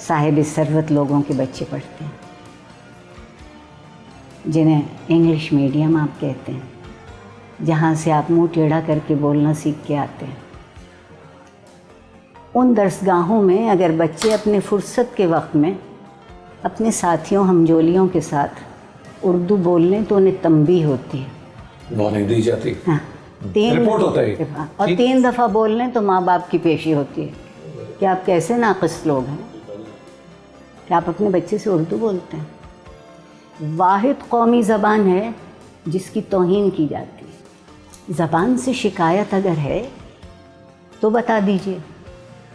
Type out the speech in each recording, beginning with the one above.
صاحب ثروت لوگوں کے بچے پڑھتے ہیں، جنہیں انگلش میڈیم آپ کہتے ہیں، جہاں سے آپ منہ ٹیڑھا کر کے بولنا سیکھ کے آتے ہیں۔ ان درسگاہوں میں اگر بچے اپنے فرصت کے وقت میں اپنے ساتھیوں ہمجولیوں کے ساتھ اردو بول لیں تو انہیں تنبیہ ہوتی ہے، وارننگ دی جاتی، ہاں، رپورٹ ہوتا ہے، اور 3 دفعہ بول لیں تو ماں باپ کی پیشی ہوتی ہے کہ آپ کیسے ناقص لوگ ہیں کہ آپ اپنے بچے سے اردو بولتے ہیں۔ واحد قومی زبان ہے جس کی توہین کی جاتی ہے۔ زبان سے شکایت اگر ہے تو بتا دیجئے۔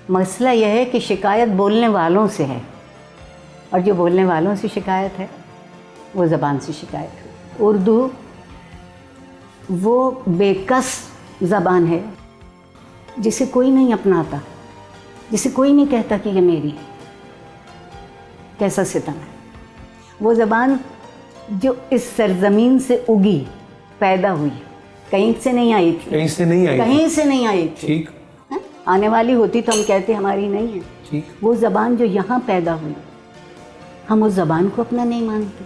مسئلہ یہ ہے کہ شکایت بولنے والوں سے ہے، اور جو بولنے والوں سے شکایت ہے وہ زبان سے شکایت ہے۔ اردو وہ بے کس زبان ہے جسے کوئی نہیں اپناتا، جسے کوئی نہیں کہتا کہ یہ میری ہے۔ کیسا ستم ہے! وہ زبان جو اس سرزمین سے اگی، پیدا ہوئی، کہیں سے نہیں آئی تھی، کہیں سے نہیں آئی، کہیں سے نہیں آئی تھی، ٹھیک، آنے والی ہوتی تو ہم کہتے ہماری نہیں ہے۔ ٹھیک، وہ زبان جو یہاں پیدا ہوئی، ہم اس زبان کو اپنا نہیں مانتے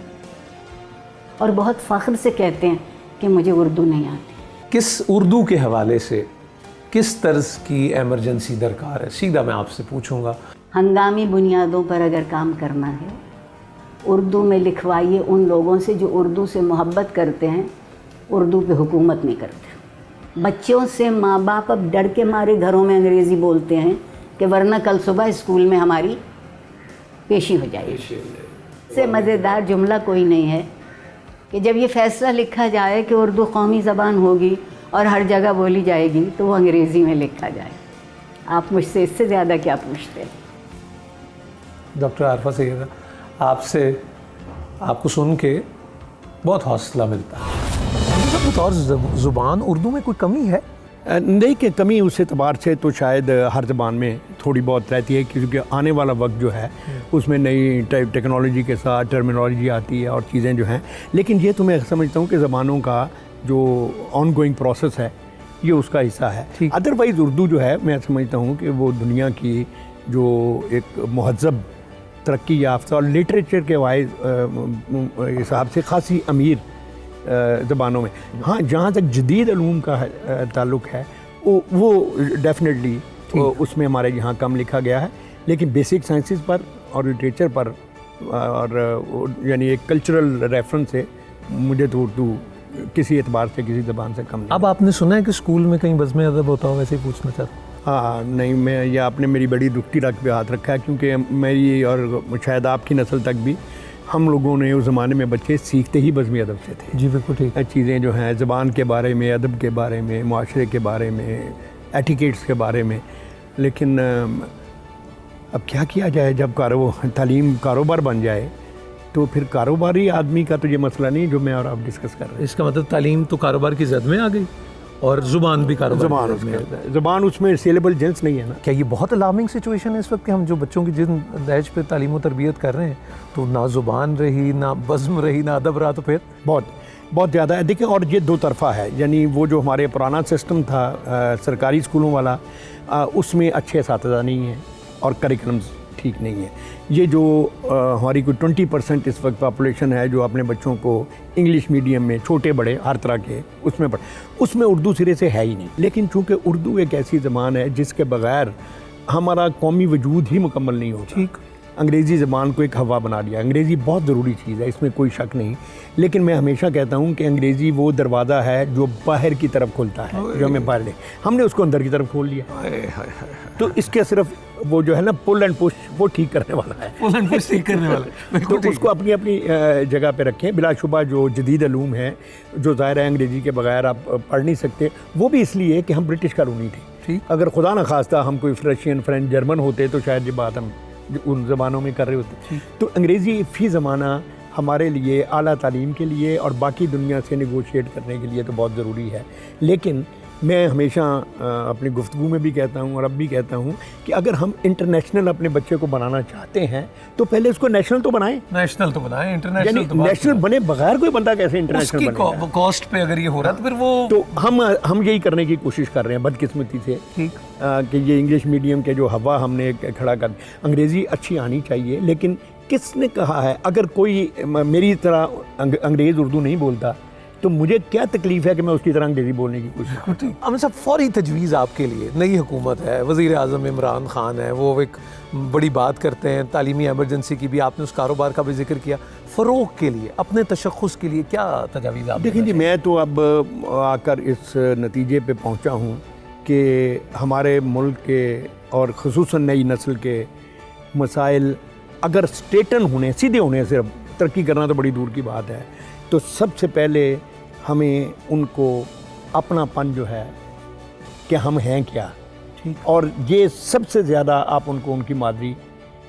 اور بہت فخر سے کہتے ہیں کہ مجھے اردو نہیں آتی۔ کس اردو کے حوالے سے کس طرز کی ایمرجنسی درکار ہے؟ سیدھا میں آپ سے پوچھوں گا۔ ہنگامی بنیادوں پر اگر کام کرنا ہے، اردو میں لکھوائیے ان لوگوں سے جو اردو سے محبت کرتے ہیں، اردو پہ حکومت نہیں کرتے۔ بچوں سے ماں باپ اب ڈر کے مارے گھروں میں انگریزی بولتے ہیں کہ ورنہ کل صبح اسکول میں ہماری پیشی ہو جائے گی۔ اس سے مزیدار جملہ کوئی نہیں ہے کہ جب یہ فیصلہ لکھا جائے کہ اردو قومی زبان ہوگی اور ہر جگہ بولی جائے گی تو وہ انگریزی میں لکھا جائے۔ آپ مجھ سے اس سے زیادہ کیا پوچھتے ہیں؟ ڈاکٹر عارفہ سیدہ، آپ کو سن کے بہت حوصلہ ملتا ہے۔ بطور زبان اردو میں کوئی کمی ہے؟ نہیں کہ کمی اس اعتبار سے تو شاید ہر زبان میں تھوڑی بہت رہتی ہے، کیونکہ آنے والا وقت جو ہے اس میں نئی ٹیکنالوجی کے ساتھ ٹرمینالوجی آتی ہے اور چیزیں جو ہیں، لیکن یہ تو میں سمجھتا ہوں کہ زبانوں کا جو آن گوئنگ پروسیس ہے یہ اس کا حصہ ہے۔ ادروائز اردو جو ہے میں سمجھتا ہوں کہ وہ دنیا کی جو ایک مہذب، ترقی یافتہ اور لٹریچر کے حساب سے خاصی امیر زبانوں میں، ہاں جہاں تک جدید علوم کا تعلق ہے وہ ڈیفینیٹلی اس میں ہمارے یہاں کم لکھا گیا ہے، لیکن بیسک سائنسز پر اور لٹریچر پر اور یعنی ایک کلچرل ریفرنس سے مجھے تو اردو کسی اعتبار سے کسی زبان سے کم نہیں۔ اب آپ نے سنا ہے کہ اسکول میں کہیں بزم ادب ہوتا ہو؟ ویسے ہی پوچھنا چاہتا ہوں۔ ہاں نہیں، میں یہ آپ نے میری بڑی دکھتی رکھ پہ ہاتھ رکھا ہے، کیونکہ میری اور شاید آپ کی نسل تک بھی ہم لوگوں نے اس زمانے میں بچے سیکھتے ہی بزمی ادب سے تھے۔ جی بالکل ٹھیک۔ چیزیں جو ہیں زبان کے بارے میں، ادب کے بارے میں، معاشرے کے بارے میں، ایٹیکیٹس کے بارے میں، لیکن اب کیا کیا جائے، جب تعلیم کاروبار بن جائے تو پھر کاروباری آدمی کا تو یہ مسئلہ نہیں جو میں اور آپ ڈسکس کر رہے ہیں۔ اس کا مطلب تعلیم تو کاروبار کی زد میں آ گئی اور زبان بھی کاروبار زبان اس میں سیلیبل جنس نہیں ہے نا۔ کیا یہ بہت الارمنگ سچویشن ہے اس وقت کہ ہم جو بچوں کی جن دہج پہ تعلیم و تربیت کر رہے ہیں تو نہ زبان رہی، نہ بزم رہی، نہ ادب رہا، تو پھر بہت زیادہ ہے۔ دیکھیں، اور یہ دو طرفہ ہے، یعنی وہ جو ہمارے پرانا سسٹم تھا سرکاری اسکولوں والا، اس میں اچھے اساتذہ نہیں ہیں اور کریکلمز ٹھیک نہیں ہے۔ یہ جو ہماری کوئی 20% اس وقت پاپولیشن ہے جو اپنے بچوں کو انگلش میڈیم میں چھوٹے بڑے ہر طرح کے اس میں اردو سرے سے ہے ہی نہیں۔ لیکن چونکہ اردو ایک ایسی زبان ہے جس کے بغیر ہمارا قومی وجود ہی مکمل نہیں ہوتا۔ ٹھیک، انگریزی زبان کو ایک ہوا بنا دیا۔ انگریزی بہت ضروری چیز ہے، اس میں کوئی شک نہیں، لیکن میں ہمیشہ کہتا ہوں کہ انگریزی وہ دروازہ ہے جو باہر کی طرف کھلتا ہے، جو ہمیں باہر ہم نے اس کو اندر کی طرف کھول لیا، تو اس کے صرف وہ جو ہے نا پل اینڈ پش وہ ٹھیک کرنے والا ہے، پل اینڈ پش ٹھیک کرنے والا ہے، تو اس کو اپنی اپنی جگہ پہ رکھیں۔ بلا شبہ جو جدید علوم ہیں جو ظاہر ہے انگریزی کے بغیر آپ پڑھ نہیں سکتے، وہ بھی اس لیے کہ ہم برٹش کالونی تھے۔ اگر خدا نخواستہ ہم کوئی رشین، فرینچ، جرمن ہوتے تو شاید یہ بات ہم ان زبانوں میں کر رہے ہوتے۔ تو انگریزی فی زمانہ ہمارے لیے اعلیٰ تعلیم کے لیے اور باقی دنیا سے نیگوشیٹ کرنے کے لیے تو بہت ضروری ہے، لیکن میں ہمیشہ اپنی گفتگو میں بھی کہتا ہوں اور اب بھی کہتا ہوں کہ اگر ہم انٹرنیشنل اپنے بچے کو بنانا چاہتے ہیں تو پہلے اس کو نیشنل تو بنائیں. نیشنل تو بنائیں, یعنی انٹرنیشنل تو نیشنل بنے بغیر کوئی بندہ کیسے اس انٹرنیشنل کی بنے گا؟ کاسٹ پہ اگر یہ ہو رہا تو پھر وہ تو ہم یہی کرنے کی کوشش کر رہے ہیں بدقسمتی سے ٹھیک کہ یہ انگلش میڈیم کے جو ہوا ہم نے کھڑا کر, انگریزی اچھی آنی چاہیے, لیکن کس نے کہا ہے اگر کوئی میری طرح انگریز اردو نہیں بولتا تو مجھے کیا تکلیف ہے کہ میں اس کی طرح انگریزی بولنے کی کوشش کرتا ہوں. امن صاحب, فوری تجویز آپ کے لیے, نئی حکومت ہے, وزیر اعظم عمران خان ہے, وہ ایک بڑی بات کرتے ہیں, تعلیمی ایمرجنسی کی بھی آپ نے اس کاروبار کا بھی ذکر کیا, فروغ کے لیے اپنے تشخص کے لیے کیا تجاویز آپ دیکھیں جی, میں تو اب آ کر اس نتیجے پہ پہنچا ہوں کہ ہمارے ملک کے اور خصوصاً نئی نسل کے مسائل اگر سٹیٹن ہونے, سیدھے ہونے, صرف ترقی کرنا تو بڑی دور کی بات ہے, تو سب سے پہلے ہمیں ان کو اپنا پن جو ہے کہ ہم ہیں کیا, اور یہ سب سے زیادہ آپ ان کو ان کی مادری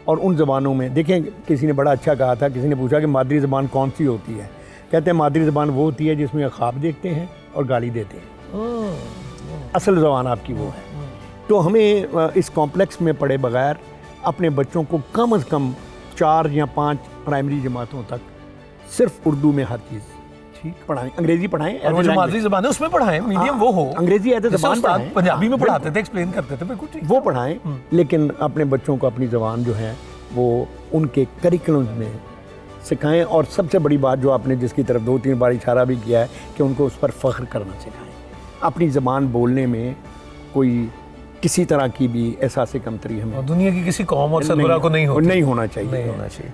اور ان زبانوں میں دیکھیں. کسی نے بڑا اچھا کہا تھا, کسی نے پوچھا کہ مادری زبان کون سی ہوتی ہے, کہتے ہیں مادری زبان وہ ہوتی ہے جس میں خواب دیکھتے ہیں اور گالی دیتے ہیں, اصل زبان آپ کی وہ ہے. تو ہمیں اس کمپلیکس میں پڑے بغیر اپنے بچوں کو کم از کم 4 یا 5 پرائمری جماعتوں تک صرف اردو میں ہر چیز پڑھائیں, انگریزی پڑھائیں, اور وہ جو مادری زبان ہے اس میں پڑھائیں, میڈیم وہ ہو, انگریزی ایز اے زبان پڑھائیں, پنجابی میں پڑھاتے تھے, ایکسپلین کرتے تھے, بالکل ٹھیک, وہ پڑھائیں, لیکن اپنے بچوں کو اپنی زبان جو ہے وہ ان کے کریکولم میں سکھائیں. اور سب سے بڑی بات جو آپ نے جس کی طرف 2-3 بار اشارہ بھی کیا ہے کہ ان کو اس پر فخر کرنا سکھائیں. اپنی زبان بولنے میں کوئی کسی طرح کی بھی احساس کمتری ہمیں دنیا کی کسی قوم اور سربراہ کو نہیں ہونا چاہیے.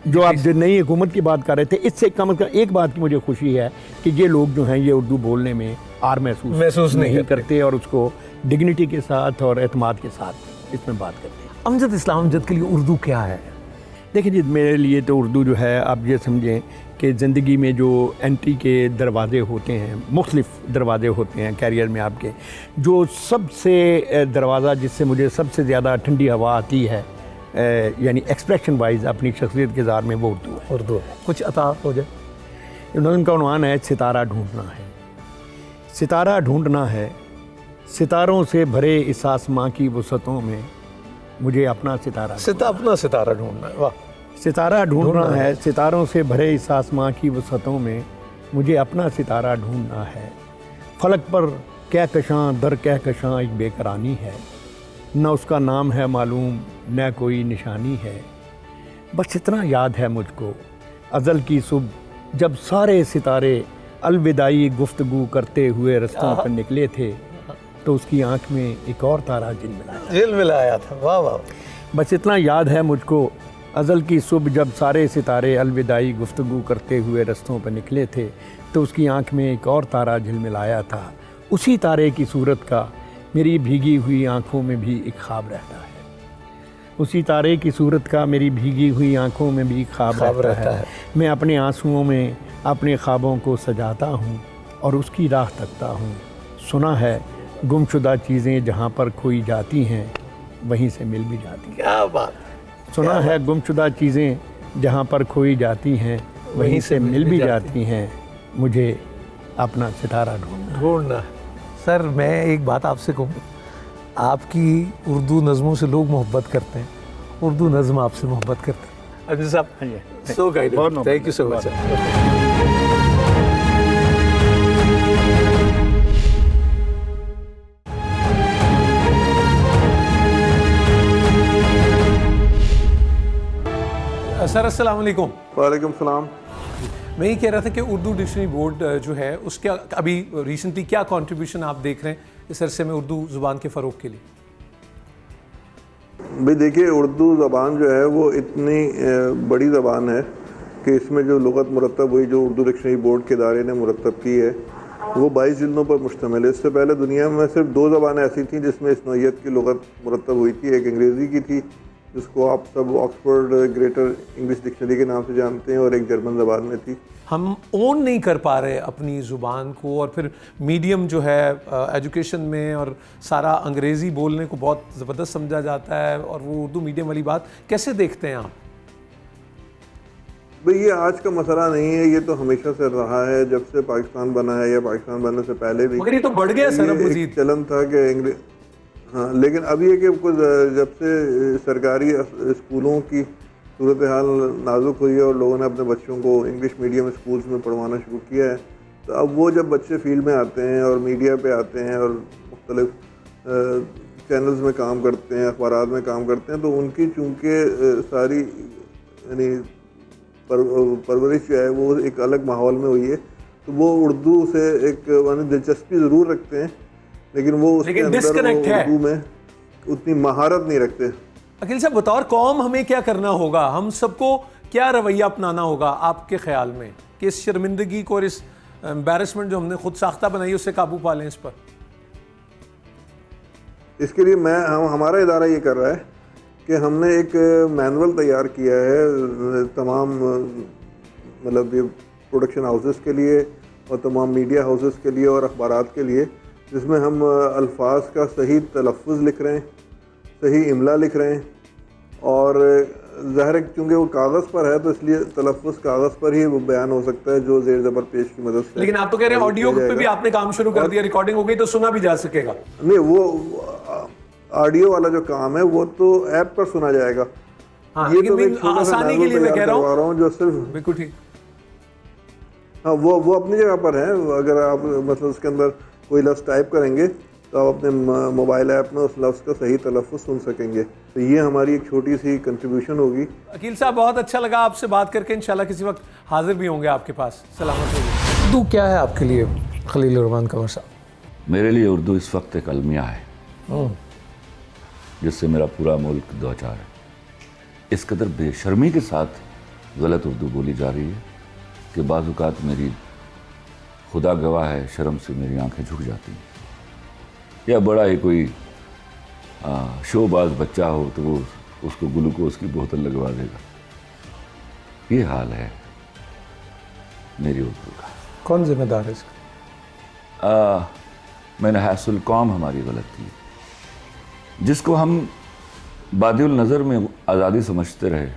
جو آپ جو نئی حکومت کی بات کر رہے تھے, اس سے کم از کم ایک بات کی مجھے خوشی ہے کہ یہ لوگ جو ہیں یہ اردو بولنے میں آر محسوس نہیں کرتے اور اس کو ڈگنیٹی کے ساتھ اور اعتماد کے ساتھ اس میں بات کرتے ہیں. امجد, اسلام امجد کے لیے اردو کیا ہے؟ دیکھیں جی, میرے لیے تو اردو جو ہے, آپ یہ سمجھیں کہ زندگی میں جو انٹری کے دروازے ہوتے ہیں, مختلف دروازے ہوتے ہیں کیریئر میں آپ کے, جو سب سے دروازہ جس سے مجھے سب سے زیادہ ٹھنڈی ہوا آتی ہے یعنی ایکسپریشن وائز اپنی شخصیت کے اظہار میں, وہ اردو ہے. کچھ عطا ہو جائے. ان کا عنوان ہے ستارہ ڈھونڈنا ہے. ستارہ ڈھونڈنا ہے, ستاروں سے بھرے اس آسماں کی وسعتوں میں مجھے اپنا اپنا ستارہ ڈھونڈنا ہے. واہ, ستارہ ڈھونڈنا ہے, ستاروں سے بھرے اس آسماں کی وسعتوں میں مجھے اپنا ستارہ ڈھونڈنا ہے. فلک پر کہکشاں در کہکشاں ایک بے قرانی ہے, نہ اس کا نام ہے معلوم نہ کوئی نشانی ہے. بس اتنا یاد ہے مجھ کو ازل کی صبح جب سارے ستارے الوداعی گفتگو کرتے ہوئے رستوں پر نکلے تھے, تو اس کی آنکھ میں ایک اور تارہ جلملایا تھا. واہ واہ. بس اتنا یاد ہے مجھ کو ازل کی صبح جب سارے ستارے الوداعی گفتگو کرتے ہوئے رستوں پر نکلے تھے, تو اس کی آنکھ میں ایک اور تارہ جھلملایا تھا. اسی تارے کی صورت کا میری بھیگی ہوئی آنکھوں میں بھی ایک خواب رہتا ہے. اسی تارے کی صورت کا میری بھیگی ہوئی آنکھوں میں بھی خواب رہتا ہے. میں اپنے آنسوؤں میں اپنے خوابوں کو سجاتا ہوں اور اس کی راہ تکتا ہوں. سنا ہے گمشدہ چیزیں جہاں پر کھوئی جاتی ہیں وہیں سے مل بھی جاتی ہیں. کیا بات. سنا ہے گمشدہ چیزیں جہاں پر کھوئی جاتی ہیں وہیں سے مل بھی جاتی ہیں. مجھے اپنا ستارہ ڈھونڈنا. سر, میں ایک بات آپ سے کہوں, آپ کی اردو نظموں سے لوگ محبت کرتے ہیں, اردو نظم آپ سے محبت کرتے ہیں. عزیز صاحب, سو گائیڈ, تھینک یو سو مچ. سر السلام علیکم. وعلیکم السلام. میں یہ کہہ رہا تھا کہ اردو ڈکشنری بورڈ جو ہے اس کا ابھی ریسنٹلی کیا کنٹریبیوشن آپ دیکھ رہے ہیں اس عرصے میں اردو زبان کے فروغ کے لیے؟ بھئی دیکھیے, اردو زبان جو ہے وہ اتنی بڑی زبان ہے کہ اس میں جو لغت مرتب ہوئی, جو اردو ڈکشنری بورڈ کے ادارے نے مرتب کی ہے, وہ 22 جلدوں پر مشتمل ہے. اس سے پہلے دنیا میں صرف 2 زبانیں ایسی تھیں جس میں اس نوعیت کی لغت مرتب ہوئی تھی. ایک انگریزی کی تھی جس کو آپ سب آکسفورڈ گریٹر انگلش ڈکشنری کے نام سے جانتے ہیں, اور ایک جرمن زبان میں تھی. ہم اون نہیں کر پا رہے اپنی زبان کو, اور پھر میڈیم جو ہے ایجوکیشن میں اور سارا انگریزی بولنے کو بہت زبردست سمجھا جاتا ہے, اور وہ اردو میڈیم والی بات کیسے دیکھتے ہیں آپ؟ بھئی یہ آج کا مسئلہ نہیں ہے، یہ تو ہمیشہ سے رہا ہے، جب سے پاکستان بنا ہے یا پاکستان بننے سے پہلے بھی مگر یہ تو بڑھ گیا سر اب یہ مزید. ایک چلن تھا کہ ہاں، لیکن اب یہ کہ کچھ جب سے سرکاری اسکولوں کی صورتحال نازک ہوئی ہے اور لوگوں نے اپنے بچوں کو انگلش میڈیم اسکولس میں پڑھوانا شروع کیا ہے، تو اب وہ جب بچے فیلڈ میں آتے ہیں اور میڈیا پہ آتے ہیں اور مختلف چینلز میں کام کرتے ہیں، اخبارات میں کام کرتے ہیں، تو ان کی چونکہ ساری یعنی پرورش جو ہے وہ ایک الگ ماحول میں ہوئی ہے، تو وہ اردو سے ایک دلچسپی ضرور رکھتے ہیں، لیکن وہ اس کے اندر اردو میں اتنی مہارت نہیں رکھتے. عقیل صاحب، بطور قوم ہمیں کیا کرنا ہوگا؟ ہم سب کو کیا رویہ اپنانا ہوگا آپ کے خیال میں کہ اس شرمندگی کو اور اس امبیرسمنٹ جو ہم نے خود ساختہ بنائی اس سے قابو پا لیں؟ اس پر اس کے لیے ہمارا ادارہ یہ کر رہا ہے کہ ہم نے ایک مینول تیار کیا ہے تمام مطلب یہ پروڈکشن ہاؤسز کے لیے اور تمام میڈیا ہاؤسز کے لیے اور اخبارات کے لیے، جس میں ہم الفاظ کا صحیح تلفظ لکھ رہے ہیں، صحیح املا لکھ رہے ہیں، اور ظاہر ہے چونکہ وہ کاغذ پر ہے تو اس لیے تلفظ کاغذ پر ہی وہ بیان ہو سکتا ہے جو زیر زبر پیش کی مدد سے. لیکن آپ تو کہہ رہے ہیں آڈیو پہ بھی آپ نے کام شروع کر دیا، ریکارڈنگ ہو گئی تو سنا بھی جا سکے گا. نہیں، وہ آڈیو والا جو کام ہے وہ تو ایپ پر سنا جائے گا. یہ تو آسانی کے لیے میں کہہ رہا ہوں جو صرف بالکل ٹھیک. ہاں وہ اپنی جگہ پر ہے. اگر آپ مطلب اس کے اندر کوئی لفظ ٹائپ کریں گے تو آپ اپنے موبائل ایپ میں اس لفظ کا صحیح تلفظ سن سکیں گے. تو یہ ہماری ایک چھوٹی سی کنٹریبیوشن ہوگی. عقیل صاحب، بہت اچھا لگا آپ سے بات کر کے. انشاءاللہ کسی وقت حاضر بھی ہوں گے آپ کے پاس. سلامت رہیے. اردو کیا ہے آپ کے لیے خلیل الرحمان قمر صاحب؟ میرے لیے اردو اس وقت ایک المیہ ہے جس سے میرا پورا ملک دوچار ہے. اس قدر بے شرمی کے ساتھ غلط اردو بولی جا رہی ہے کہ بعض اوقات میری خدا گواہ ہے شرم سے میری آنکھیں جھک جاتی ہیں. یا بڑا ہی کوئی شو باز بچہ ہو تو وہ اس کو گلوکوز کی بوتل لگوا دے گا. یہ حال ہے میری اردو کا. کون ذمہ دار ہے اس کا؟ میں نے حیث القوم ہماری غلطی ہے جس کو ہم بادی النظر میں آزادی سمجھتے رہے،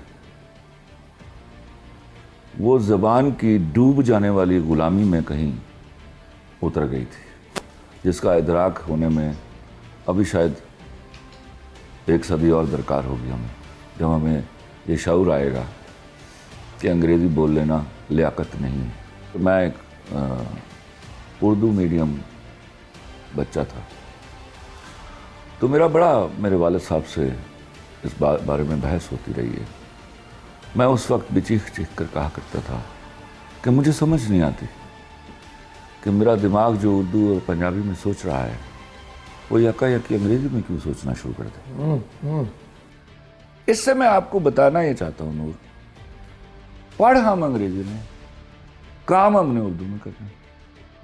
وہ زبان کی ڈوب جانے والی غلامی میں کہیں اتر گئی تھی، جس کا ادراک ہونے میں ابھی شاید 1 صدی اور درکار ہوگی ہمیں، جب ہمیں یہ شعور آئے گا کہ انگریزی بول لینا لیاقت نہیں. تو میں ایک اردو میڈیم بچہ تھا، تو میرے والد صاحب سے اس بارے میں بحث ہوتی رہی ہے. میں اس وقت بھی چیخ کر کہا کرتا تھا کہ مجھے سمجھ نہیں آتی کہ میرا دماغ جو اردو اور پنجابی میں سوچ رہا ہے وہ یکایک انگریزی میں کیوں سوچنا شروع کر دے. اس سے میں آپ کو بتانا یہ چاہتا ہوں نور، پڑھ ہم انگریزی میں، کام ہم نے اردو میں کرنا.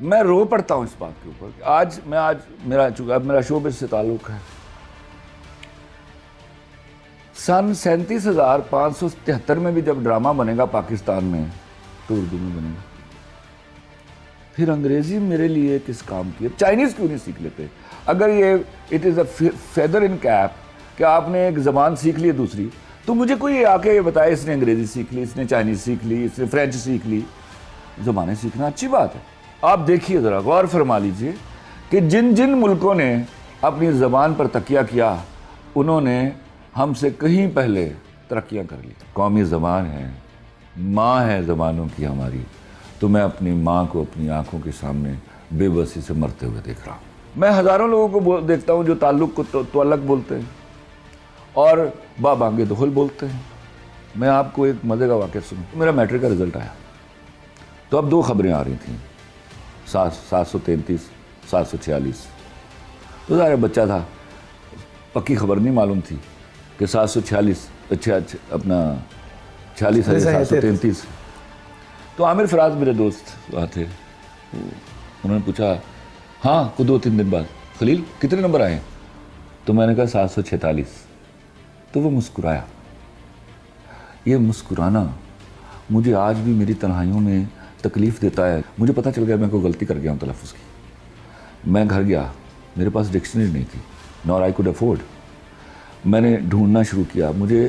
میں رو پڑتا ہوں اس بات کے اوپر کہ آج میرا شعبے سے تعلق ہے. سن 37,573 میں بھی جب ڈرامہ بنے گا پاکستان میں تو اردو میں بنے گا. پھر انگریزی میرے لیے کس کام کی ہے؟ چائنیز کیوں نہیں سیکھ لیتے؟ اگر یہ it is a feather in cap کہ آپ نے ایک زبان سیکھ لی دوسری، تو مجھے کوئی آ کے یہ بتائے اس نے انگریزی سیکھ لی، اس نے چائنیز سیکھ لی، اس نے فرینچ سیکھ لی. زبانیں سیکھنا اچھی بات ہے. آپ دیکھیے ذرا غور فرما لیجئے کہ جن ملکوں نے اپنی زبان پر تکیہ کیا انہوں نے ہم سے کہیں پہلے ترقیاں کر لی. قومی زبان ہے، ماں ہے زبانوں کی ہماری. تو میں اپنی ماں کو اپنی آنکھوں کے سامنے بے بسی سے مرتے ہوئے دیکھ رہا ہوں. میں ہزاروں لوگوں کو دیکھتا ہوں جو تعلق کو تعلق بولتے ہیں اور با بانگے دخل بولتے ہیں. میں آپ کو ایک مزے کا واقعہ سنوں. میرا میٹرک کا رزلٹ آیا تو اب 2 خبریں آ رہی تھیں، 733 746. تو ظاہر بچہ تھا، پکی خبر نہیں معلوم تھی کہ 746 اپنا 46,733. تو عامر فراز میرے دوست وہاں تھے، انہوں نے پوچھا ہاں کو 2-3 دن بعد، خلیل کتنے نمبر آئے؟ تو میں نے کہا 746. تو وہ مسکرایا. یہ مسکرانا مجھے آج بھی میری تنہائیوں میں تکلیف دیتا ہے. مجھے پتہ چل گیا میں کوئی غلطی کر گیا ہوں تلفظ کی. میں گھر گیا، میرے پاس ڈکشنری نہیں تھی، نور آئی کوڈ افورڈ. میں نے ڈھونڈنا شروع کیا. مجھے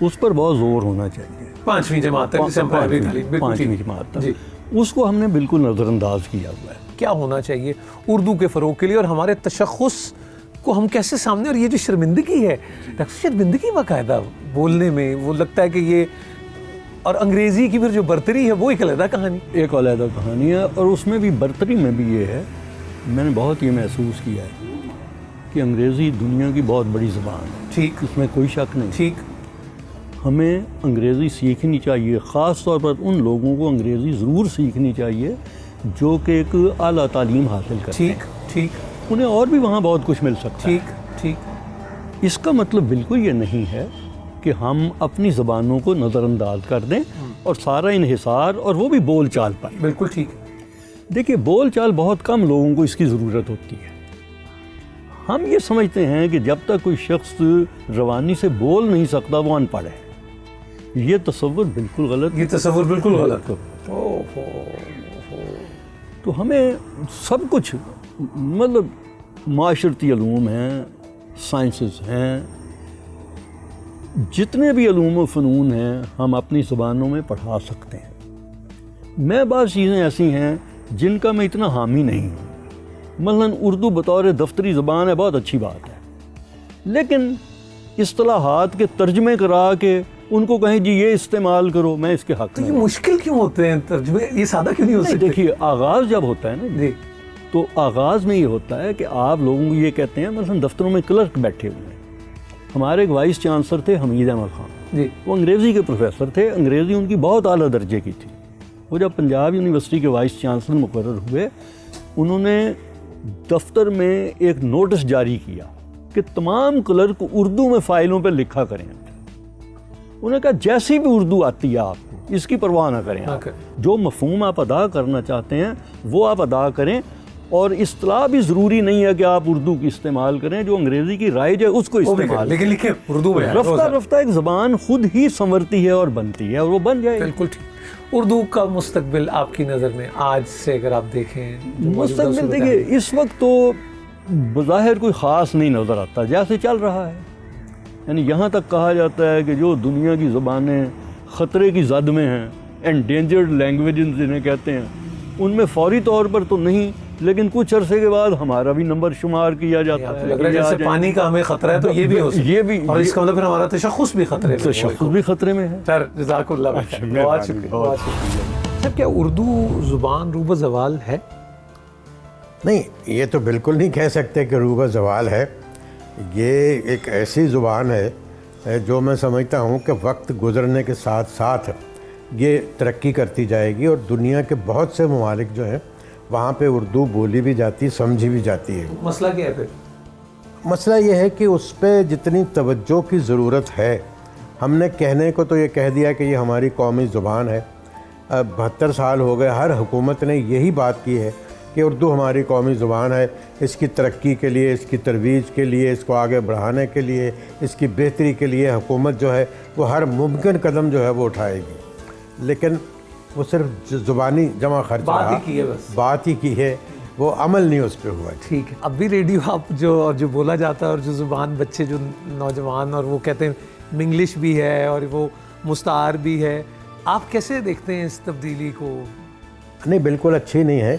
اس پر بہت زور ہونا چاہیے. 5ویں جماعت تک جسے ہم پرائمری تعلیم، بالکل 5ویں ٹھیک. جماعت تک جی. اس کو ہم نے بالکل نظر انداز کیا ہوا ہے. کیا ہونا چاہیے اردو کے فروغ کے لیے اور ہمارے تشخص کو ہم کیسے سامنے، اور یہ جو شرمندگی ہے ڈاکٹر، شرمندگی باقاعدہ بولنے میں، وہ لگتا ہے کہ یہ، اور انگریزی کی پھر جو برتری ہے وہ ایک علیحدہ کہانی. ایک علیحدہ کہانی ہے، اور اس میں بھی برتری میں بھی یہ ہے، میں نے بہت یہ محسوس کیا ہے کہ انگریزی دنیا کی بہت بڑی زبان ہے. ٹھیک اس میں کوئی شک نہیں. ٹھیک. ہمیں انگریزی سیکھنی چاہیے، خاص طور پر ان لوگوں کو انگریزی ضرور سیکھنی چاہیے جو کہ ایک اعلیٰ تعلیم حاصل کرتے ہیں. ٹھیک ٹھیک. انہیں اور بھی وہاں بہت کچھ مل سکتا ہے. ٹھیک ٹھیک. اس کا مطلب بالکل یہ نہیں ہے کہ ہم اپنی زبانوں کو نظر انداز کر دیں اور سارا انحصار، اور وہ بھی بول چال پر. بالکل ٹھیک. دیکھیے بول چال بہت کم لوگوں کو اس کی ضرورت ہوتی ہے. ہم یہ سمجھتے ہیں کہ جب تک کوئی شخص روانی سے بول نہیں سکتا وہ ان پڑھ ہے. یہ تصور بالکل غلط. یہ تصور بالکل غلط. تو ہمیں سب کچھ، مطلب معاشرتی علوم ہیں، سائنسز ہیں، جتنے بھی علوم و فنون ہیں ہم اپنی زبانوں میں پڑھا سکتے ہیں. میں بعض چیزیں ایسی ہیں جن کا میں اتنا حامی نہیں ہوں. مثلاً اردو بطور دفتری زبان ہے، بہت اچھی بات ہے، لیکن اصطلاحات کے ترجمے کرا کے ان کو کہیں جی یہ استعمال کرو، میں اس کے حق تو میں. یہ مشکل کیوں ہوتے ہیں ترجمے؟ یہ سادہ کیوں نہیں ہو سکتے؟ دیکھیے آغاز جب ہوتا ہے نا جی، تو آغاز میں یہ ہوتا ہے کہ آپ لوگوں کو یہ کہتے ہیں، مثلا دفتروں میں کلرک بیٹھے ہوئے ہیں. ہمارے ایک وائس چانسلر تھے حمید احمد خان. جی. وہ انگریزی کے پروفیسر تھے، انگریزی ان کی بہت اعلیٰ درجے کی تھی. وہ جب پنجاب یونیورسٹی کے وائس چانسلر مقرر ہوئے، انہوں نے دفتر میں ایک نوٹس جاری کیا کہ تمام کلرک اردو میں فائلوں پہ لکھا کریں. انہوں نے کہا جیسی بھی اردو آتی ہے آپ کو اس کی پرواہ نہ کریں، جو مفہوم آپ ادا کرنا چاہتے ہیں وہ آپ ادا کریں، اور اصطلاح بھی ضروری نہیں ہے کہ آپ اردو کی استعمال کریں، جو انگریزی کی رائج ہے اس کو استعمال. لیکن لکھیں اردو میں. رفتہ رفتہ ایک زبان خود ہی سنورتی ہے اور بنتی ہے، اور وہ بن جائے. بالکل ٹھیک. اردو کا مستقبل آپ کی نظر میں آج سے اگر آپ دیکھیں، مستقبل دیکھیے اس وقت تو بظاہر کوئی خاص نہیں نظر آتا، جیسے چل رہا ہے. یعنی یہاں تک کہا جاتا ہے کہ جو دنیا کی زبانیں خطرے کی زد میں ہیں، انڈینجرڈ لینگویجز جنہیں کہتے ہیں، ان میں فوری طور پر تو نہیں، لیکن کچھ عرصے کے بعد ہمارا بھی نمبر شمار کیا جاتا ہے. لگ رہا ہے جیسے پانی کا ہمیں خطرہ ہے تو یہ بھی ہو سکتا ہے، یہ بھی، اور اس کا مطلب پھر ہمارا تشخص بھی خطرے میں. تشخص بھی خطرے میں ہے. سر جزاک اللہ خیر، بہت شکریہ، بہت شکریہ. سر کیا اردو زبان روبہ زوال ہے؟ نہیں، یہ تو بالکل نہیں کہہ سکتے کہ روبہ زوال ہے. یہ ایک ایسی زبان ہے جو میں سمجھتا ہوں کہ وقت گزرنے کے ساتھ ساتھ یہ ترقی کرتی جائے گی، اور دنیا کے بہت سے ممالک جو ہیں وہاں پہ اردو بولی بھی جاتی، سمجھی بھی جاتی ہے. مسئلہ کیا ہے پھر؟ مسئلہ یہ ہے کہ اس پہ جتنی توجہ کی ضرورت ہے، ہم نے کہنے کو تو یہ کہہ دیا کہ یہ ہماری قومی زبان ہے. 72 سال ہو گئے، ہر حکومت نے یہی بات کی ہے کہ اردو ہماری قومی زبان ہے. اس کی ترقی کے لیے، اس کی ترویج کے لیے، اس کو آگے بڑھانے کے لیے، اس کی بہتری کے لیے حکومت جو ہے وہ ہر ممکن قدم جو ہے وہ اٹھائے گی. لیکن وہ صرف زبانی جمع خرچ بات ہی کی ہے، بس بات ہی کی ہے، وہ عمل نہیں اس پہ ہوا. ٹھیک ہے. اب بھی ریڈیو آپ جو بولا جاتا ہے، اور جو زبان بچے جو نوجوان، اور وہ کہتے ہیں منگلش بھی ہے اور وہ مستعار بھی ہے، آپ کیسے دیکھتے ہیں اس تبدیلی کو؟ نہیں، بالکل اچھی نہیں ہے.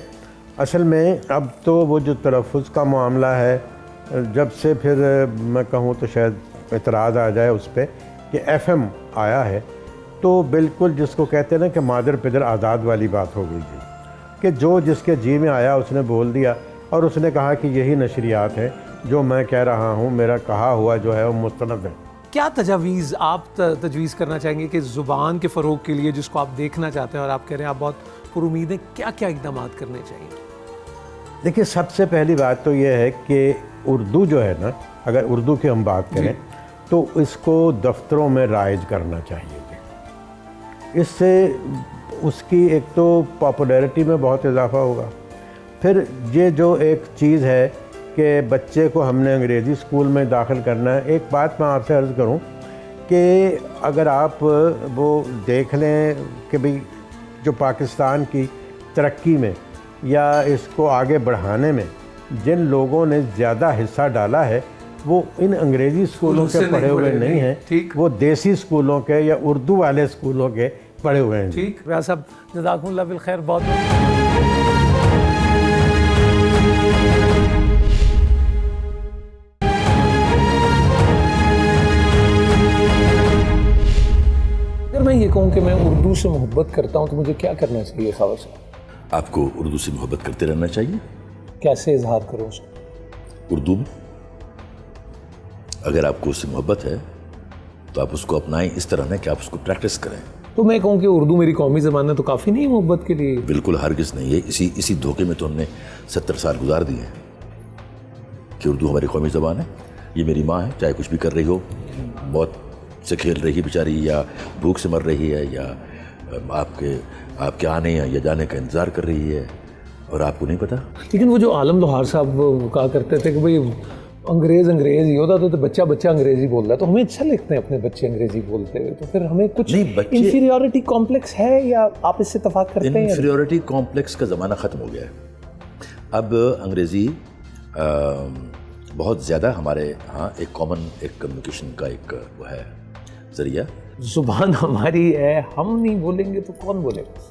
اصل میں اب تو وہ جو تلفظ کا معاملہ ہے، جب سے پھر میں کہوں تو شاید اعتراض آ جائے اس پہ کہ ایف ایم آیا ہے، تو بالکل جس کو کہتے ہیں نا کہ مادر پدر آزاد والی بات ہو گئی جی، کہ جو جس کے جی میں آیا اس نے بول دیا، اور اس نے کہا کہ یہی نشریات ہیں، جو میں کہہ رہا ہوں میرا کہا ہوا جو ہے وہ مستند ہے. کیا تجاویز آپ تجویز کرنا چاہیں گے کہ زبان کے فروغ کے لیے، جس کو آپ دیکھنا چاہتے ہیں اور آپ کہہ رہے ہیں آپ بہت پر امید ہیں، کیا کیا اقدامات کرنے چاہیے؟ دیکھیے، سب سے پہلی بات تو یہ ہے کہ اردو جو ہے نا، اگر اردو کی ہم بات کریں تو اس کو دفتروں میں رائج کرنا چاہیے. اس سے اس کی ایک تو پاپولیرٹی میں بہت اضافہ ہوگا. پھر یہ جو ایک چیز ہے کہ بچے کو ہم نے انگریزی اسکول میں داخل کرنا ہے، ایک بات میں آپ سے عرض کروں کہ اگر آپ وہ دیکھ لیں کہ بھئی جو پاکستان کی ترقی میں یا اس کو آگے بڑھانے میں جن لوگوں نے زیادہ حصہ ڈالا ہے، وہ ان انگریزی اسکولوں کے پڑھے ہوئے نہیں ہیں, وہ دیسی اسکولوں کے یا اردو والے اسکولوں کے پڑھے ہوئے ہیں. ٹھیک ریاض صاحب, جزاکم اللہ بالخیر. بہت بہت اگر میں یہ کہوں کہ میں اردو سے محبت کرتا ہوں تو مجھے کیا کرنا چاہیے خاور صاحب؟ آپ کو اردو سے محبت کرتے رہنا چاہیے. کیسے اظہار کروں اس کو؟ اردو میں اگر آپ کو اس سے محبت ہے تو آپ اس کو اپنائیں اس طرح نہ کہ آپ اس کو پریکٹس کریں. تو میں کہوں کہ اردو میری قومی زبان ہے تو کافی نہیں محبت کے لیے؟ بالکل ہرگز نہیں ہے. اسی دھوکے میں تو ہم نے 70 سال گزار دیے ہیں کہ اردو ہماری قومی زبان ہے, یہ میری ماں ہے, چاہے کچھ بھی کر رہی ہو, بہت سے کھیل رہی ہے بیچاری, یا بھوک سے مر رہی ہے, یا آپ کے آنے یا جانے کا انتظار کر رہی ہے, اور آپ کو نہیں پتا. لیکن وہ جو عالم لوہار صاحب کہا کرتے تھے کہ بھئی انگریز ہی ہوتا تو بچہ انگریزی بول رہا ہے, تو ہمیں اچھا لگتا ہے اپنے بچے انگریزی بولتے ہوئے, تو پھر ہمیں کچھ انفیریورٹی کمپلیکس ہے یا آپ اس سے اتفاق کرتے ہیں؟ انفیریورٹی کمپلیکس کا زمانہ ختم ہو گیا ہے. اب انگریزی بہت زیادہ ہمارے ہاں ایک کامن ایک کمیونیکیشن کا ایک وہ ہے ذریعہ. زبان ہماری ہے, ہم نہیں بولیں گے تو کون بولے گا؟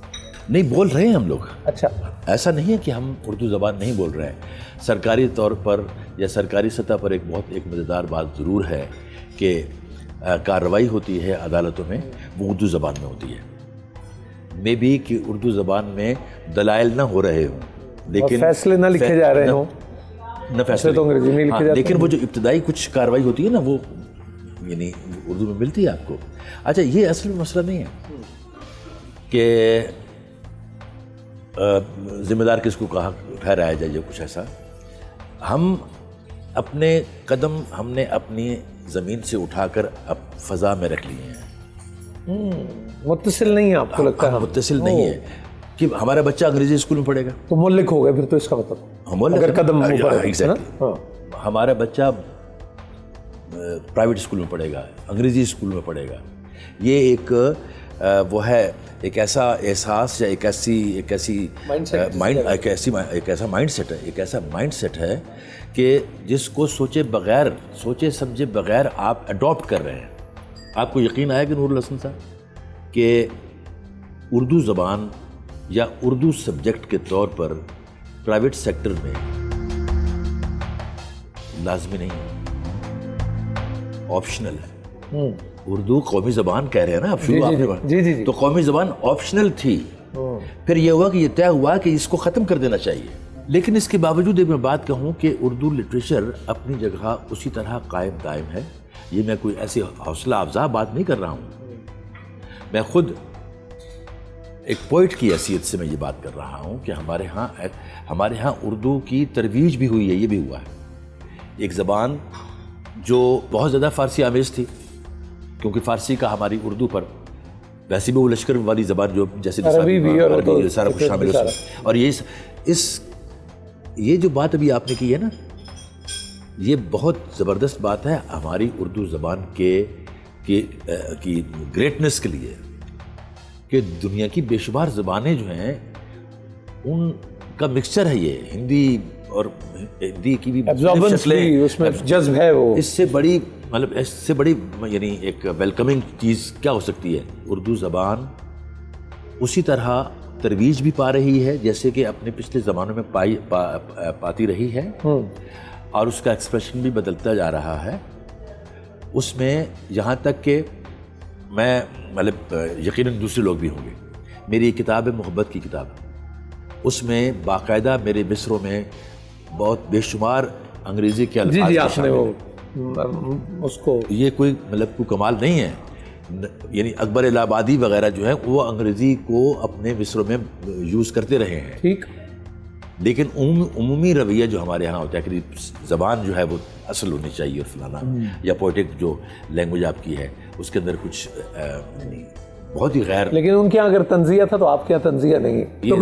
نہیں بول رہے ہیں ہم لوگ. اچھا, ایسا نہیں ہے کہ ہم اردو زبان نہیں بول رہے ہیں. سرکاری طور پر یا سرکاری سطح پر ایک مزیدار بات ضرور ہے کہ کارروائی ہوتی ہے عدالتوں میں, وہ اردو زبان میں ہوتی ہے. مے بی کہ اردو زبان میں دلائل نہ ہو رہے ہوں, لیکن فیصلے نہ لکھے جا رہے ہوں, نہ فیصلے تو انگریزی میں لکھے جاتے ہیں, لیکن وہ جو ابتدائی کچھ کارروائی ہوتی ہے نا, وہ یعنی اردو میں ملتی ہے آپ کو. اچھا, یہ اصل میں مسئلہ نہیں ہے کہ ذمہ دار کس کو کہا ٹھہرایا جائے یا کچھ ایسا. ہم اپنے قدم ہم نے اپنی زمین سے اٹھا کر اب فضا میں رکھ لیے ہیں. متصل نہیں ہے آپ کو لگتا ہے؟ متصل نہیں ہے کہ ہمارا بچہ انگریزی اسکول میں پڑھے گا تو ملک ہو گئے پھر تو اس کا مطلب اگر قدم ہمارا بچہ پرائیویٹ اسکول میں پڑھے گا, انگریزی اسکول میں پڑھے گا. یہ ایک وہ ہے ایک ایسا احساس یا ایک ایسا مائنڈ سیٹ ہے کہ جس کو سوچے سمجھے بغیر آپ اڈاپٹ کر رہے ہیں. آپ کو یقین آیا کہ نور الحسن صاحب کہ اردو زبان یا اردو سبجیکٹ کے طور پر پرائیویٹ سیکٹر میں لازمی نہیں ہے, آپشنل ہے. اردو قومی زبان کہہ رہے ہیں نا آپ شروع, تو قومی زبان آپشنل تھی. پھر یہ ہوا کہ یہ طے ہوا کہ اس کو ختم کر دینا چاہیے. لیکن اس کے باوجود ایک میں بات کہوں کہ اردو لٹریچر اپنی جگہ اسی طرح قائم دائم ہے. یہ میں کوئی ایسی حوصلہ افزا بات نہیں کر رہا ہوں, میں خود ایک پوئٹ کی حیثیت سے میں یہ بات کر رہا ہوں کہ ہمارے ہاں اردو کی ترویج بھی ہوئی ہے. یہ بھی ہوا ہے. ایک زبان جو بہت زیادہ فارسی آمیز تھی, کیونکہ فارسی کا ہماری اردو پر ویسے بھی وہ لشکر والی زبان جو جیسے عربی سارا کچھ شامل ہے. اور یہ جو بات ابھی آپ نے کی ہے نا, یہ بہت زبردست بات ہے ہماری اردو زبان کی گریٹنس کے لیے, کہ دنیا کی بے شمار زبانیں جو ہیں ان کا مکسچر ہے. یہ ہندی اور ہندی کی بھی اس میں جذب ہے. وہ اس سے بڑی یعنی ایک ویلکمنگ چیز کیا ہو سکتی ہے؟ اردو زبان اسی طرح ترویج بھی پا رہی ہے جیسے کہ اپنے پچھلے زمانوں میں پاتی رہی ہے, اور اس کا ایکسپریشن بھی بدلتا جا رہا ہے. اس میں یہاں تک کہ میں یقیناً دوسرے لوگ بھی ہوں گے, میری ایک کتاب ہے محبت کی کتاب, اس میں باقاعدہ میرے مصروں میں بہت بے شمار انگریزی کے الفاظ اس کو, یہ کوئی کوئی کمال نہیں ہے. یعنی اکبر الہ آبادی وغیرہ جو ہیں وہ انگریزی کو اپنے مصروں میں یوز کرتے رہے ہیں. ٹھیک, لیکن عمومی رویہ جو ہمارے ہاں ہوتا ہے کہ زبان جو ہے وہ اصل ہونی چاہیے اور فلانا, یا پوئٹک جو لینگویج آپ کی ہے اس کے اندر کچھ بہت ہی غیر. لیکن ان کے یہاں اگر تنزیہ تھا تو آپ کے یہاں تنزیہ نہیں ہے, تو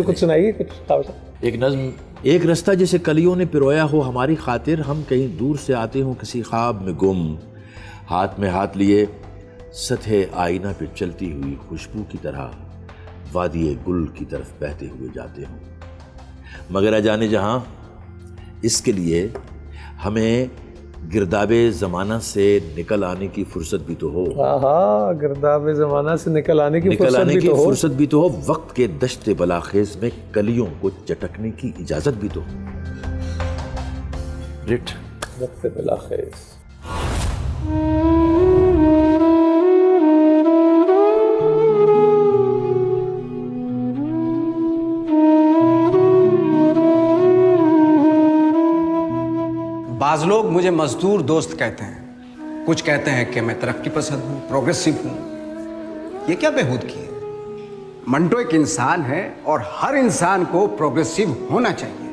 کچھ سنائیے کچھ. ایک نظم, ایک رستہ جیسے کلیوں نے پرویا ہو ہماری خاطر, ہم کہیں دور سے آتے ہوں کسی خواب میں گم, ہاتھ میں ہاتھ لیے سطح آئینہ پہ چلتی ہوئی خوشبو کی طرح وادی گل کی طرف بہتے ہوئے جاتے ہوں, مگر جانے جہاں اس کے لیے ہمیں گرداب زمانہ سے نکل آنے کی فرصت بھی تو ہو. ہاں گرداب زمانہ سے نکل آنے کی فرصت بھی تو ہو. وقت کے دشت بلاخیز میں کلیوں کو چٹکنے کی اجازت بھی تو ہو. وقت بلاخیز. بعض لوگ مجھے مزدور دوست کہتے ہیں، کچھ کہتے ہیں کہ میں ترقی پسند ہوں، پروگریسو ہوں. یہ کیا بےہودگی ہے؟ منٹو ایک انسان ہے اور ہر انسان کو پروگریسو ہونا چاہیے.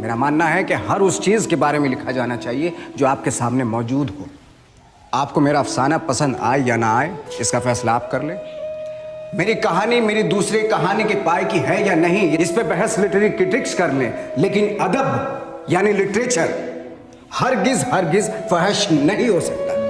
میرا ماننا ہے کہ ہر اس چیز کے بارے میں لکھا جانا چاہیے جو آپ کے سامنے موجود ہو. آپ کو میرا افسانہ پسند آئے یا نہ آئے، اس کا فیصلہ آپ کر لیں. میری کہانی میری دوسری کہانی کے پائے کی ہے یا نہیں، اس پہ بحث لٹریری کرٹکس کر لیں، لیکن ادب یعنی لٹریچر ہرگز فحش نہیں ہو سکتا.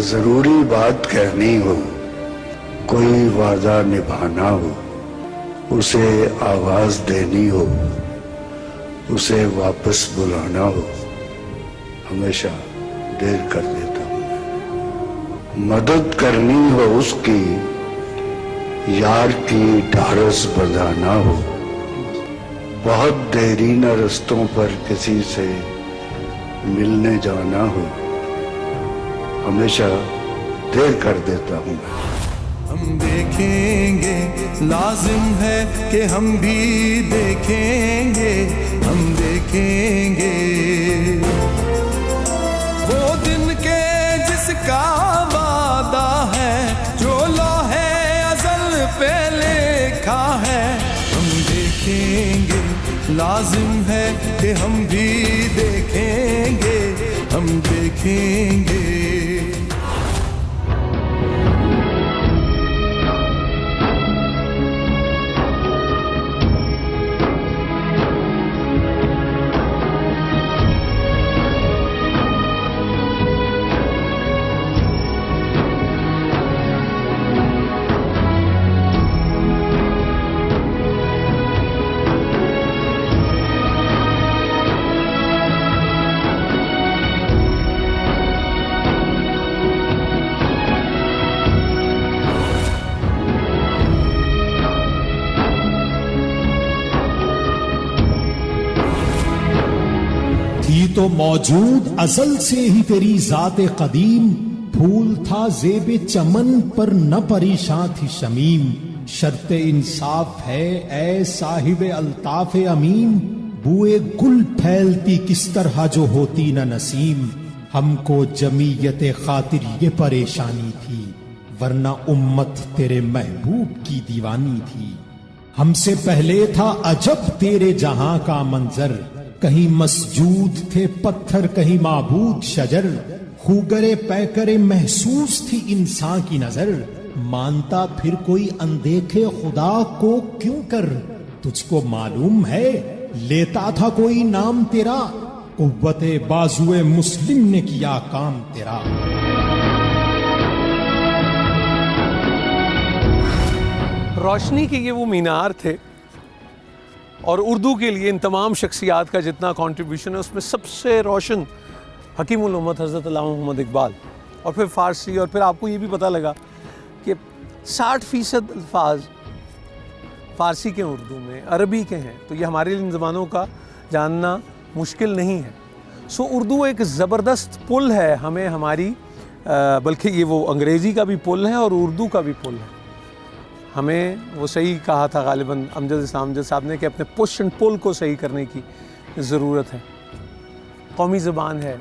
ضروری بات کہنی ہو، کوئی وعدہ نبھانا ہو، اسے آواز دینی ہو، اسے واپس بلانا ہو، ہمیشہ دیر کر دیتا ہوں. مدد کرنی ہو اس کی، یار کی ڈھارس بردانا ہو، بہت دیرینہ رستوں پر کسی سے ملنے جانا ہو، ہمیشہ دیر کر دیتا ہوں. ہم دیکھیں گے، لازم ہے کہ ہم بھی دیکھیں گے، ہم دیکھیں گے وہ دن کے جس کا وعدہ ہے، جو لوحے ازل پہ لکھا ہے. ہم دیکھیں گے، لازم ہے کہ ہم بھی دیکھیں گے، ہم دیکھیں گے. تو موجود ازل سے ہی تیری ذات قدیم، پھول تھا زیب چمن پر نہ پریشان تھی شمیم. شرط انصاف ہے اے صاحب الطاف امین، بوئے گل پھیلتی کس طرح جو ہوتی نہ نسیم. ہم کو جمعیت خاطر یہ پریشانی تھی، ورنہ امت تیرے محبوب کی دیوانی تھی. ہم سے پہلے تھا عجب تیرے جہاں کا منظر، کہیں مسجود تھے پتھر کہیں معبود شجر. خوگرے پیکرے محسوس تھی انسان کی نظر، مانتا پھر کوئی اندیکھے خدا کو کیوں کر. تجھ کو معلوم ہے لیتا تھا کوئی نام تیرا، قوت بازوئے مسلم نے کیا کام تیرا. روشنی کے یہ وہ مینار تھے، اور اردو کے لیے ان تمام شخصیات کا جتنا کنٹریبیوشن ہے اس میں سب سے روشن حکیم الامت حضرت علامہ محمد اقبال، اور پھر فارسی. اور پھر آپ کو یہ بھی پتہ لگا کہ 60% الفاظ فارسی کے اردو میں، عربی کے ہیں، تو یہ ہمارے لیے ان زبانوں کا جاننا مشکل نہیں ہے. سو اردو ایک زبردست پل ہے ہمیں ہماری، بلکہ یہ وہ انگریزی کا بھی پل ہے اور اردو کا بھی پل ہے. ہمیں وہ صحیح کہا تھا غالباً امجد اسلام امجد صاحب نے کہ اپنے پش اینڈ پل کو صحیح کرنے کی ضرورت ہے. قومی زبان ہے،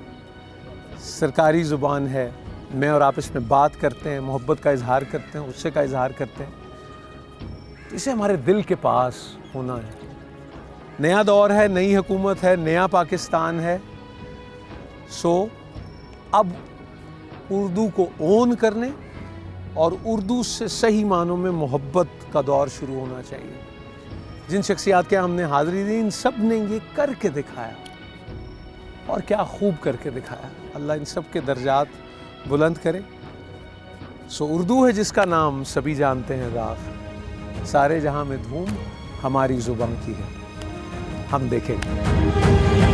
سرکاری زبان ہے، میں اور آپ اس میں بات کرتے ہیں، محبت کا اظہار کرتے ہیں، غصے کا اظہار کرتے ہیں، اسے ہمارے دل کے پاس ہونا ہے. نیا دور ہے، نئی حکومت ہے، نیا پاکستان ہے. سو اب اردو کو اون کرنے اور اردو سے صحیح معنوں میں محبت کا دور شروع ہونا چاہیے. جن شخصیات کے ہم نے حاضری دی ان سب نے یہ کر کے دکھایا اور کیا خوب کر کے دکھایا. اللہ ان سب کے درجات بلند کرے. سو اردو ہے جس کا نام سبھی جانتے ہیں داغ, سارے جہاں میں دھوم ہماری زبان کی ہے, ہم دیکھیں گے.